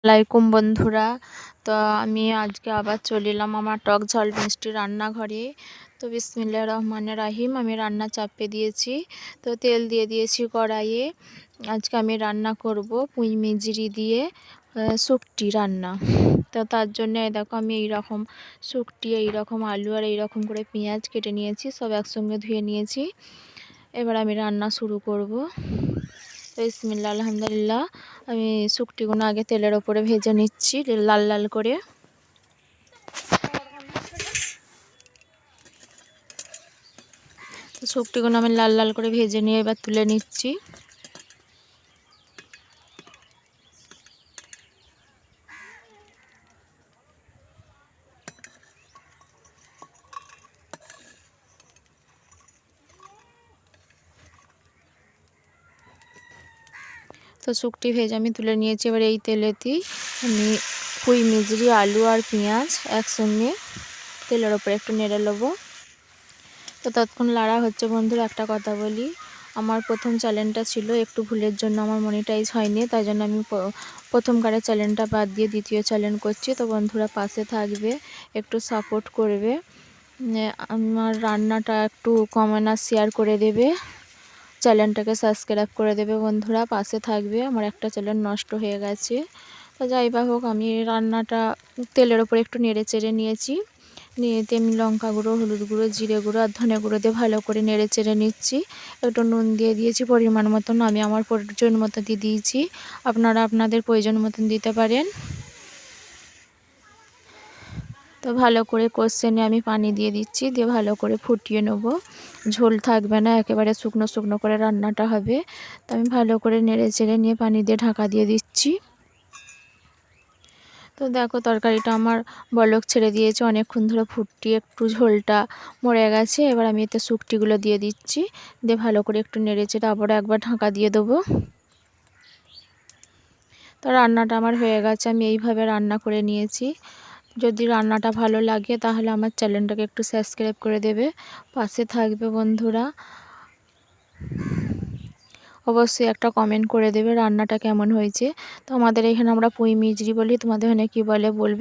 আসসালামাইকুম বন্ধুরা। তো আমি আজকে আবার চলে এলাম আমার টক ঝাল মিষ্টি রান্নাঘরে। তো বিসমিল্লাহির রহমানির রহিম। আমি রান্না চাপিয়ে দিয়েছি। তো তেল দিয়ে দিয়েছি কড়াইয়ে। আজকে আমি রান্না করব পুঁই মিজরি দিয়ে শুকটি রান্না। তো তার জন্য দেখো আমি এইরকম শুকটি, এইরকম আলু আর এইরকম করে পেঁয়াজ কেটে নিয়েছি, সব একসঙ্গে ধুয়ে নিয়েছি। এবার আমি রান্না শুরু করব। বিসমিল্লাহ আলহামদুলিল্লাহ। আমি শুকটিগুলো আগে তেলের ওপরে ভেজে নিচ্ছি লাল লাল করে। তো শুকটিগুলো আমি লাল লাল করে ভেজে নিয়ে এবার তুলে নিচ্ছি। তো শুকটি ভেজে আমি তুলে নিয়েছি। এবার এই তেলেতেই আমি পুঁই মিজরি, আলু আর পেঁয়াজ একসঙ্গে তেলের ওপরে একটু নেড়ে নেবো। তো ততক্ষণ লাড়া হচ্ছে বন্ধুরা, একটা কথা বলি, আমার প্রথম চ্যানেলটা ছিল, একটু ভুলের জন্য আমার মনিটাইজ হয়নি, তাই জন্য আমি প্রথমকারের চ্যানেলটা বাদ দিয়ে দ্বিতীয় চ্যানেল করছি। তো বন্ধুরা পাশে থাকবে, একটু সাপোর্ট করবে, আমার রান্নাটা একটু কমেন্ট আর শেয়ার করে দেবে, চ্যানেলটাকে সাবস্ক্রাইব করে দেবে বন্ধুরা, পাশে থাকবে। আমার একটা চ্যানেল নষ্ট হয়ে গেছে। তো যাই বা হোক, আমি রান্নাটা তেলের ওপরে একটু নেড়ে চেড়ে নিয়েছি। নিয়ে আমি লঙ্কা গুঁড়ো, হলুদ গুঁড়ো, জিরে গুঁড়ো আর ধনে গুঁড়ো দিয়ে ভালো করে নেড়ে চেড়ে নিচ্ছি। একটু নুন দিয়ে দিয়েছি পরিমাণ মতন, আমি আমার প্রয়োজন মতো দিয়ে দিয়েছি, আপনারা আপনাদের প্রয়োজন মতন দিতে পারেন। তো ভালো করে কষে নিয়ে আমি পানি দিয়ে দিচ্ছি, দিয়ে ভালো করে ফুটিয়ে নেব। ঝোল থাকবে না, একেবারে শুকনো শুকনো করে রান্নাটা হবে। তো আমি ভালো করে নেড়ে চেড়ে নিয়ে পানি দিয়ে ঢাকা দিয়ে দিচ্ছি। তো দেখো তরকারিটা আমার বলক ছেড়ে দিয়েছে, অনেকক্ষণ ধরে ফুটিয়ে একটু ঝোলটা মরে গেছে। এবার আমি এতে শুকটিগুলো দিয়ে দিচ্ছি, দিয়ে ভালো করে একটু নেড়ে চেড়ে আবারও একবার ঢাকা দিয়ে দেবো। তো রান্নাটা আমার হয়ে গেছে, আমি এইভাবে রান্না করে নিয়েছি। যদি রান্নাটা ভালো লাগে তাহলে আমার চ্যানেলটাকে একটু সাবস্ক্রাইব করে দেবে, পাশে থাকবে বন্ধুরা। অবশ্যই একটা কমেন্ট করে দেবে রান্নাটা কেমন হয়েছে। তো আমাদের এখানে আমরা পুঁই মিজরি বলি, তোমাদের এখানে কী বলে বলবে।